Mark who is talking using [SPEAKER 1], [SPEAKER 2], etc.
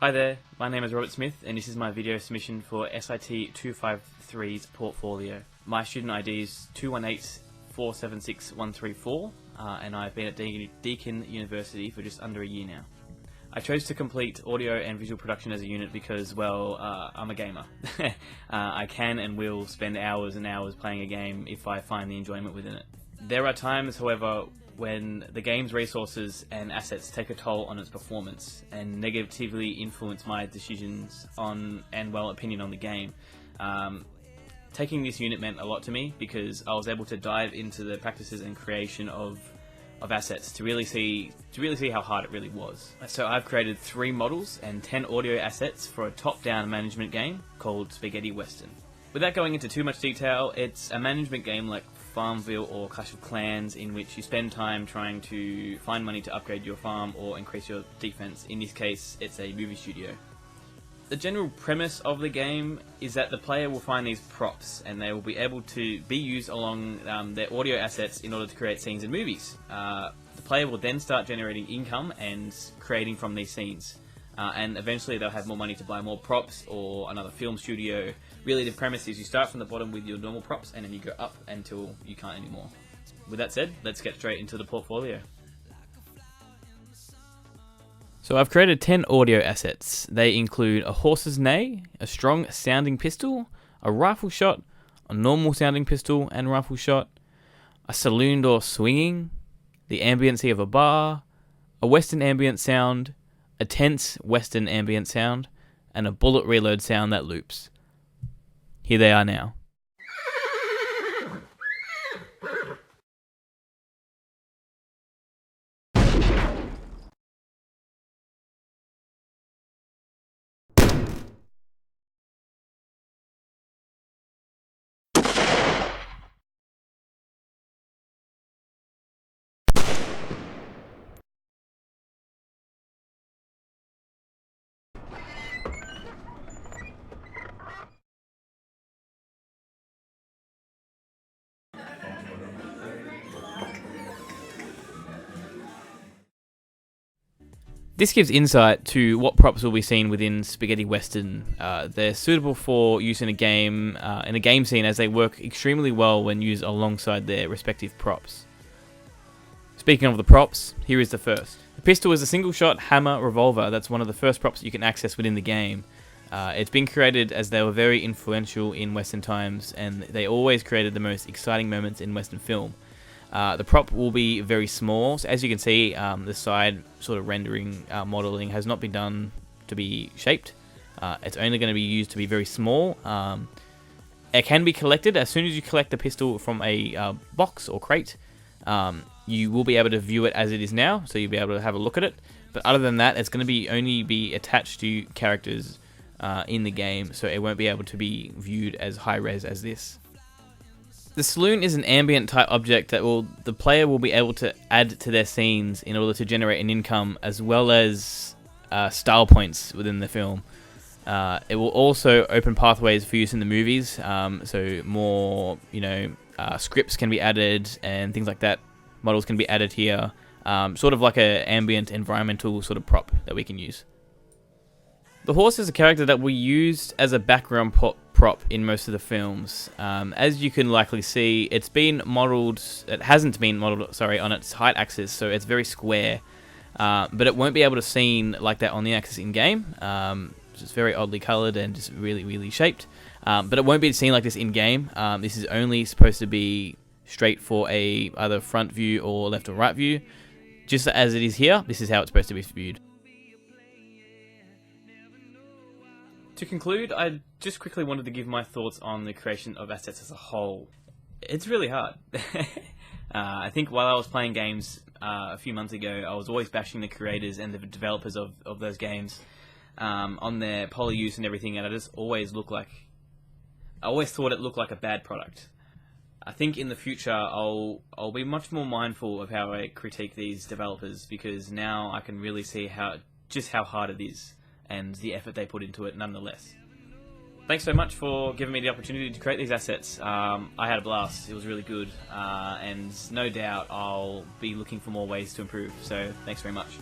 [SPEAKER 1] Hi there, my name is Robert Smith and this is my video submission for SIT 253's portfolio. My student ID is 218476134 and I've been at Deakin University for just under a year now. I chose to complete audio and visual production as a unit because, well, I'm a gamer. I can and will spend hours and hours playing a game if I find the enjoyment within it. There are times, however, when the game's resources and assets take a toll on its performance and negatively influence my decisions on and, well, opinion on the game. Taking this unit meant a lot to me because I was able to dive into the practices and creation of assets to really see how hard it really was. So I've created 3 models and 10 audio assets for a top-down management game called Spaghetti Western. Without going into too much detail, it's a management game like Farmville or Clash of Clans in which you spend time trying to find money to upgrade your farm or increase your defense. In this case, it's a movie studio. The general premise of the game is that the player will find these props and they will be able to be used along their audio assets in order to create scenes in movies. The player will then start generating income and creating from these scenes. And eventually they'll have more money to buy more props or another film studio. Really the premise is you start from the bottom with your normal props and then you go up until you can't anymore. With that said, let's get straight into the portfolio. So I've created 10 audio assets. They include a horse's neigh, a strong sounding pistol, a rifle shot, a normal sounding pistol and rifle shot, a saloon door swinging, the ambiency of a bar, a western ambient sound, a tense western ambient sound, and a bullet reload sound that loops. Here they are now. This gives insight to what props will be seen within Spaghetti Western. They're suitable for use in a game scene as they work extremely well when used alongside their respective props. Speaking of the props, here is the first. The pistol is a single-shot hammer revolver. That's one of the first props that you can access within the game. It's been created as they were very influential in Western times and they always created the most exciting moments in Western film. The prop will be very small, so as you can see, the side sort of rendering modeling has not been done to be shaped. It's only going to be used to be very small. It can be collected. As soon as you collect the pistol from a box or crate, you will be able to view it as it is now, so you'll be able to have a look at it. But other than that, it's going to only be attached to characters in the game, so it won't be able to be viewed as high res as this. The saloon is an ambient type object that the player will be able to add to their scenes in order to generate an income as well as style points within the film. It will also open pathways for use in the movies, so more scripts can be added and things like that. Models can be added here, sort of like an ambient environmental sort of prop that we can use. The horse is a character that we used as a background prop in most of the films. As you can likely see, it hasn't been modeled, on its height axis, so it's very square. But it won't be able to seen like that on the axis in game. It's very oddly colored and just really, really shaped. But it won't be seen like this in game. This is only supposed to be straight for either front view or left or right view. Just as it is here, this is how it's supposed to be viewed. To conclude, I just quickly wanted to give my thoughts on the creation of assets as a whole. It's really hard. I think while I was playing games a few months ago, I was always bashing the creators and the developers of those games on their poly use and everything, and I always thought it looked like a bad product. I think in the future I'll be much more mindful of how I critique these developers because now I can really see how hard it is and the effort they put into it nonetheless. Thanks so much for giving me the opportunity to create these assets. I had a blast, it was really good, and no doubt I'll be looking for more ways to improve, so thanks very much.